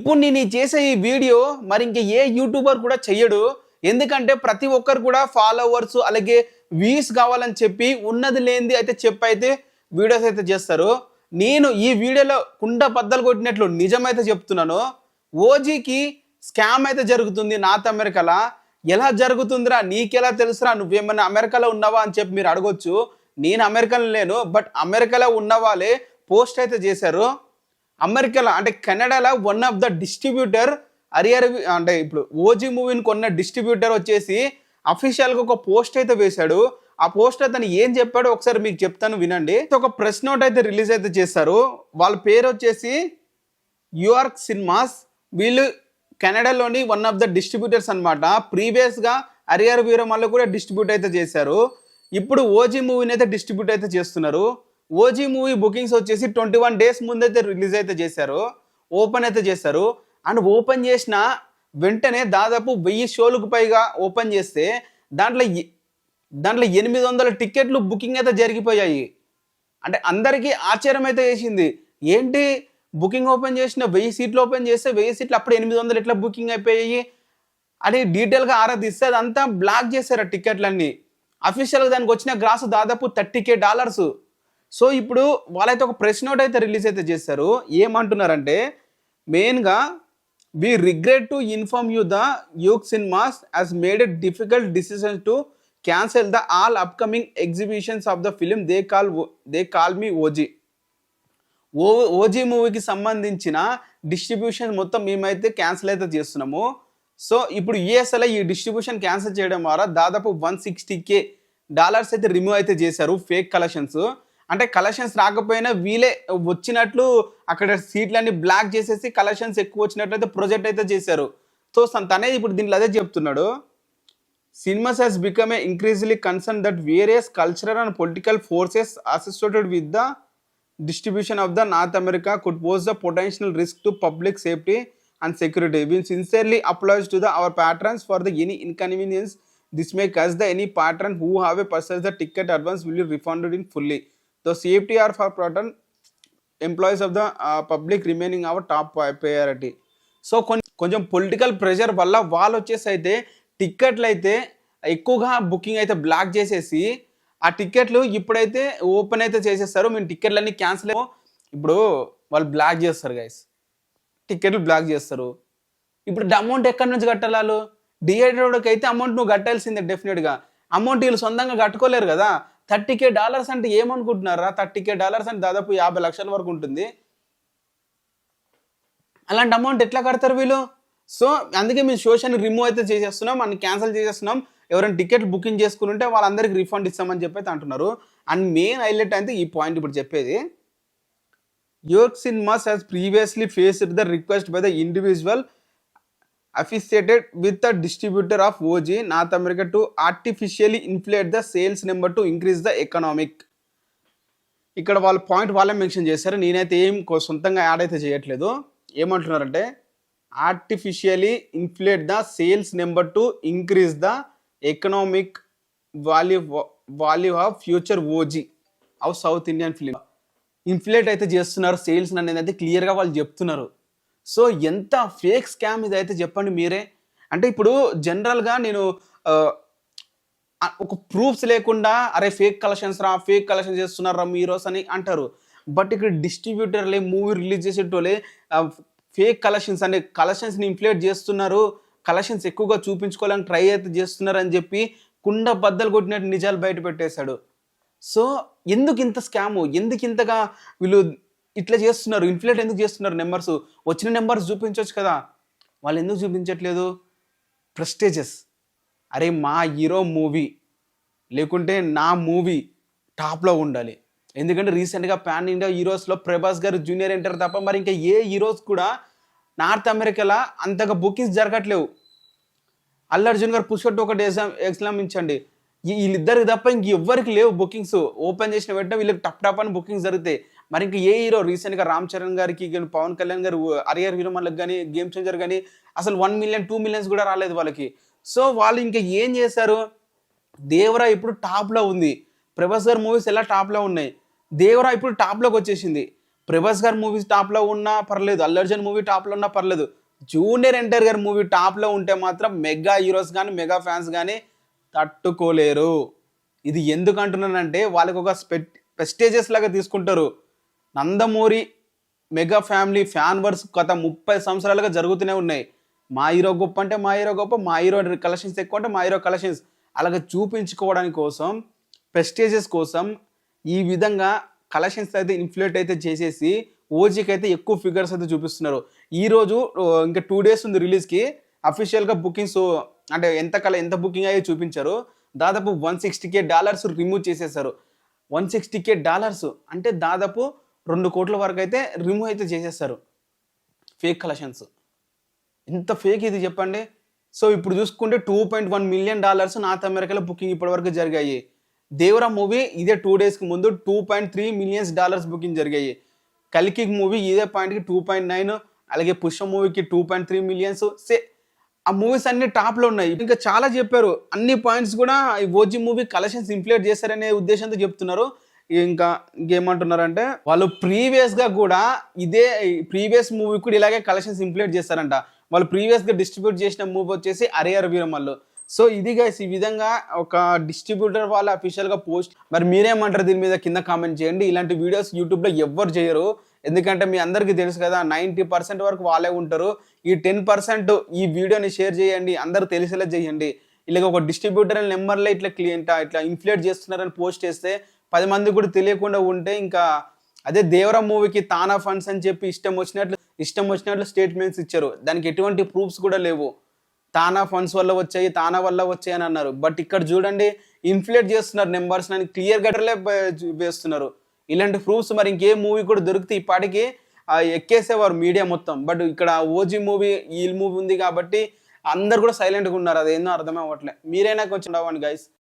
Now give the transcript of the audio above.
ఇప్పుడు నేను చేసే ఈ వీడియో మరి ఇంక ఏ యూట్యూబర్ కూడా చెయ్యడు. ఎందుకంటే ప్రతి ఒక్కరు కూడా ఫాలోవర్స్ అలాగే వ్యూస్ కావాలని చెప్పి ఉన్నది లేనిది అయితే చెప్పైతే వీడియోస్ అయితే చేస్తారు. నేను ఈ వీడియోలో కుండ బద్దలు కొట్టినట్లు నిజమైతే చెప్తున్నాను. ఓజీకి స్కామ్ అయితే జరుగుతుంది నార్త్ అమెరికాలో. ఎలా జరుగుతుందిరా, నీకెలా తెలుసురా, నువ్వేమన్నా అమెరికాలో ఉన్నావా అని చెప్పి మీరు అడగొచ్చు. నేను అమెరికాలో లేను, బట్ అమెరికాలో ఉన్న వాళ్ళే పోస్ట్ అయితే చేశారు. అమెరికాలో అంటే కెనడాలో వన్ ఆఫ్ ద డిస్ట్రిబ్యూటర్ అంటే ఇప్పుడు ఓజీ మూవీని కొన్న డిస్ట్రిబ్యూటర్ వచ్చేసి అఫీషియల్గా ఒక పోస్ట్ అయితే వేశాడు. ఆ పోస్ట్ అతను ఏం చెప్పాడో ఒకసారి మీకు చెప్తాను, వినండి. ఒక ప్రెస్ నోట్ అయితే రిలీజ్ అయితే చేశారు. వాళ్ళ పేరు వచ్చేసి యూఆర్క్ సినిమాస్. వీళ్ళు కెనడాలోని వన్ ఆఫ్ ద డిస్ట్రిబ్యూటర్స్ అనమాట. ప్రీవియస్గా హరిహర వీరమల్లు కూడా డిస్ట్రిబ్యూట్ అయితే చేశారు. ఇప్పుడు ఓజీ మూవీని అయితే డిస్ట్రిబ్యూట్ అయితే చేస్తున్నారు. ఓజీ మూవీ బుకింగ్స్ వచ్చేసి 21 days ముందైతే రిలీజ్ అయితే చేశారు, ఓపెన్ అయితే చేశారు. అండ్ ఓపెన్ చేసిన వెంటనే దాదాపు 1000 షోలకు పైగా ఓపెన్ చేస్తే దాంట్లో 800 టికెట్లు బుకింగ్ అయితే జరిగిపోయాయి. అంటే అందరికీ ఆశ్చర్యం అయితే వేసింది. ఏంటి బుకింగ్ ఓపెన్ చేసిన 1000 సీట్లు ఓపెన్ చేస్తే 1000 సీట్లు అప్పుడు 800 ఎట్లా బుకింగ్ అయిపోయాయి అని డీటెయిల్గా ఆరా తీస్తే అదంతా బ్లాక్ చేశారు ఆ టికెట్లన్నీ. అఫీషియల్గా దానికి వచ్చిన గ్రాస్ దాదాపు $30,000. సో ఇప్పుడు వాళ్ళైతే ఒక ప్రెస్ నోట్ అయితే రిలీజ్ అయితే చేశారు. ఏమంటున్నారంటే మెయిన్గా we regret to inform you the York Cinemas has made a difficult decision to cancel the all upcoming exhibitions of the film they call me OG. OG మూవీకి సంబంధించిన డిస్ట్రిబ్యూషన్ మొత్తం మేమైతే cancel అయితే చేస్తున్నాము. సో ఇప్పుడు యూఎస్ఏలో ఈ డిస్ట్రిబ్యూషన్ క్యాన్సిల్ చేయడం ద్వారా దాదాపు $160,000 అయితే రిమూవ్ అయితే చేశారు ఫేక్ కలెక్షన్స్. అంటే కలెక్షన్స్ రాకపోయినా వీలే వచ్చినట్లు అక్కడ సీట్లన్నీ బ్లాక్ చేసేసి కలెక్షన్స్ ఎక్కువ వచ్చినట్లు అయితే ప్రొజెక్ట్ అయితే చేశారు. సో తనే ఇప్పుడు దీంట్లో అదే చెప్తున్నాడు. Cinemas has become a increasingly concern that various cultural and political forces associated with the distribution of the North America could pose a potential risk to public safety and security. We sincerely apologize to our patrons for the any inconvenience this may cause. The any patron who have a purchased the ticket advance will be refunded in fully. The safety are for patron employees of the public remaining our top priority. So కొంచెం political pressure వల్ల వాళ్ళు వచ్చేసి అయితే టికెట్లు అయితే ఎక్కువగా booking అయితే black చేసేసి ఆ టికెట్లు ఇప్పుడైతే ఓపెన్ అయితే చేసేస్తారు. మేము టికెట్లన్నీ క్యాన్సిల్ ఇప్పుడు వాళ్ళు బ్లాక్ చేస్తారు గైస్, టికెట్లు బ్లాక్ చేస్తారు. ఇప్పుడు అమౌంట్ ఎక్కడి నుంచి కట్టాలి? వాళ్ళు డిఐడోకి అయితే అమౌంట్ నువ్వు కట్టాల్సిందే డెఫినెట్గా. అమౌంట్ వీళ్ళు సొంతంగా కట్టుకోలేరు కదా. $30,000 అంటే ఏమనుకుంటున్నారా? $30,000 అంటే దాదాపు 50 లక్షల వరకు ఉంటుంది. అలాంటి అమౌంట్ ఎట్లా కడతారు వీళ్ళు? సో అందుకే మేము షోషని రిమూవ్ అయితే చేసేస్తున్నాం, మనం క్యాన్సిల్ చేసేస్తున్నాం. ఎవరైనా టికెట్ బుకింగ్ చేసుకుని ఉంటే వాళ్ళందరికీ రిఫండ్ ఇస్తామని చెప్పి అయితే అంటున్నారు. అండ్ మెయిన్ హైలైట్ అయితే ఈ పాయింట్ ఇప్పుడు చెప్పేది. York Cinemas has previously faced the request by the individual affiliated with the distributor of OG North America to artificially inflate the sales number to increase the economic. ఇక్కడ వాళ్ళ point వాళ్ళే mention చేశారు, నేనైతే ఏం సొంతంగా add అయితే చేయట్లేదు. ఏమంటున్నారంటే artificially inflate the sales number to increase the economic value of future OG of south Indian film. Inflate అయితే చేస్తున్నారు సేల్స్ అనేది అయితే క్లియర్గా వాళ్ళు చెప్తున్నారు. సో ఎంత ఫేక్ స్కామ్ ఇది అయితే చెప్పండి మీరే. అంటే ఇప్పుడు జనరల్గా నేను ఒక ప్రూఫ్స్ లేకుండా అరే ఫేక్ కలెక్షన్స్ రా, ఫేక్ కలెక్షన్ చేస్తున్నారా మీరోస్ అని అంటారు. బట్ ఇక్కడ డిస్ట్రిబ్యూటర్లే, మూవీ రిలీజ్ చేసేటోళ్ళే ఫేక్ కలెక్షన్స్ అంటే కలెక్షన్స్ని ఇన్ఫ్లేట్ చేస్తున్నారు, కలెక్షన్స్ ఎక్కువగా చూపించుకోవాలని ట్రై అయితే చేస్తున్నారు అని చెప్పి కుండ బద్దలు కొట్టినట్టు నిజాలు బయట పెట్టేశాడు. సో ఎందుకు ఇంత స్కాము, ఎందుకు ఇంతగా వీళ్ళు ఇట్లా చేస్తున్నారు, ఇన్ఫ్లేట్ ఎందుకు చేస్తున్నారు? నెంబర్స్ వచ్చిన నెంబర్స్ చూపించవచ్చు కదా, వాళ్ళు ఎందుకు చూపించట్లేదు? ప్రెస్టేజెస్. అరే మా హీరో మూవీ లేకుంటే నా మూవీ టాప్లో ఉండాలి. ఎందుకంటే రీసెంట్గా పాన్ ఇండియా హీరోస్లో ప్రభాస్ గారు జూనియర్ ఎన్టీఆర్ తప్ప మరి ఇంకా ఏ హీరోస్ కూడా నార్త్ అమెరికాలో అంతగా బుకింగ్స్ జరగట్లేవు. అల్లు అర్జున్ గారు పుష్ప 2 ఒకటి ఎక్స్లామించండి, వీళ్ళిద్దరికి తప్ప ఇంక ఎవ్వరికి లేవు బుకింగ్స్. ఓపెన్ చేసిన వెంటనే వీళ్ళకి టప్ అని బుకింగ్స్ జరుగుతాయి. మరి ఇంకా ఏ హీరో రీసెంట్గా రామ్ చరణ్ గారికి కానీ, పవన్ కళ్యాణ్ గారు హరిహర వీరమల్లుకి కానీ, గేమ్ చేంజర్ కానీ అసలు 1 million 2 million కూడా రాలేదు వాళ్ళకి. సో వాళ్ళు ఇంకా ఏం చేశారు? దేవరా ఇప్పుడు టాప్లో ఉంది, ప్రభాస్ గారు మూవీస్ ఎలా టాప్లో ఉన్నాయి, దేవరా ఇప్పుడు టాప్లోకి వచ్చేసింది. ప్రభాస్ గారి మూవీ టాప్లో ఉన్నా పర్లేదు, అల్లు అర్జున్ మూవీ టాప్లో ఉన్నా పర్లేదు, జూనియర్ ఎన్టీఆర్ గారి మూవీ టాప్లో ఉంటే మాత్రం మెగా హీరోస్ కానీ మెగా ఫ్యాన్స్ కానీ తట్టుకోలేరు. ఇది ఎందుకు అంటున్నానంటే వాళ్ళకి ఒక ప్రెస్టేజియస్ లాగా తీసుకుంటారు. Nandamuri mega family fan wars గత 30 సంవత్సరాలుగా జరుగుతూనే ఉన్నాయి. మా హీరో గొప్ప అంటే మా హీరో గొప్ప, మా హీరో కలెక్షన్స్ ఎక్కువ అంటే మా హీరో కలెక్షన్స్, అలాగే చూపించుకోవడానికి కోసం, ప్రెస్టేజెస్ కోసం ఈ విధంగా కలెక్షన్స్ అయితే ఇన్ఫ్లేట్ అయితే చేసేసి ఓజీకి అయితే ఎక్కువ ఫిగర్స్ అయితే చూపిస్తున్నారు. ఈరోజు ఇంకా 2 days ఉంది రిలీజ్కి, అఫీషియల్గా బుకింగ్స్ అంటే ఎంత బుకింగ్ అయ్యి చూపించారు. దాదాపు $160K రిమూవ్ చేసేసారు. $160K అంటే దాదాపు 2 కోట్ల వరకు అయితే రిమూవ్ అయితే చేసేస్తారు ఫేక్ కలెక్షన్స్. ఎంత ఫేక్ ఇది చెప్పండి. సో ఇప్పుడు చూసుకుంటే $2.1 million నార్త్ అమెరికాలో బుకింగ్ ఇప్పటివరకు జరిగాయి. దేవరా మూవీ ఇదే 2 daysకి ముందు $2.3 million బుకింగ్ జరిగాయి. కల్కి మూవీ ఇదే పాయింట్కి 2.9, అలాగే పుష్ప మూవీకి 2.3 million. ఆ మూవీస్ అన్ని టాప్లో ఉన్నాయి. ఇంకా చాలా చెప్పారు, అన్ని పాయింట్స్ కూడా ఈ ఓజీ మూవీ కలెక్షన్స్ ఇన్ఫ్లేట్ చేశారనే ఉద్దేశంతో చెప్తున్నారు. ఇంకేమంటున్నారంటే వాళ్ళు ప్రీవియస్గా కూడా ఇదే ప్రీవియస్ మూవీ కూడా ఇలాగే కలెక్షన్స్ ఇన్ఫ్లేట్ చేస్తారంట. వాళ్ళు ప్రీవియస్గా డిస్ట్రిబ్యూట్ చేసిన మూవీ వచ్చేసి అరియర్ వీరమల్లు. సో ఇది గైస్, ఈ విధంగా ఒక డిస్ట్రిబ్యూటర్ వాళ్ళ అఫీషియల్గా పోస్ట్. మరి మీరేమంటారు దీని మీద కింద కామెంట్ చేయండి. ఇలాంటి వీడియోస్ యూట్యూబ్లో ఎవ్వరు చేయరు, ఎందుకంటే మీ అందరికీ తెలుసు కదా 90% వరకు వాళ్ళే ఉంటారు. ఈ 10% ఈ వీడియోని షేర్ చేయండి, అందరూ తెలిసేలా చేయండి. ఇలాగ ఒక డిస్ట్రిబ్యూటర్ నెంబర్లో ఇట్లా ఇన్ఫ్లేట్ చేస్తున్నారని పోస్ట్ చేస్తే 10 మంది కూడా తెలియకుండా ఉంటే, ఇంకా అదే దేవరా మూవీకి తానా ఫండ్స్ అని చెప్పి ఇష్టం వచ్చినట్లు స్టేట్మెంట్స్ ఇచ్చారు. దానికి ఎటువంటి ప్రూఫ్స్ కూడా లేవు. తానా ఫండ్స్ వల్ల వచ్చాయి, తానా వల్ల వచ్చాయి అని అన్నారు. బట్ ఇక్కడ చూడండి ఇన్ఫ్లేట్ చేస్తున్నారు నెంబర్స్ అని క్లియర్ కట్టర్లే వేస్తున్నారు. ఇలాంటి ప్రూఫ్స్ మరి ఇంకే మూవీ కూడా దొరికితే ఈ పాటికి ఎక్కేసేవారు మీడియా మొత్తం. బట్ ఇక్కడ ఓజీ మూవీ ఈ మూవీ ఉంది కాబట్టి అందరు కూడా సైలెంట్గా ఉన్నారు. అదేందో అర్థమే అవ్వట్లే. మీరైనా కొంచెం అవ్వండి గైస్.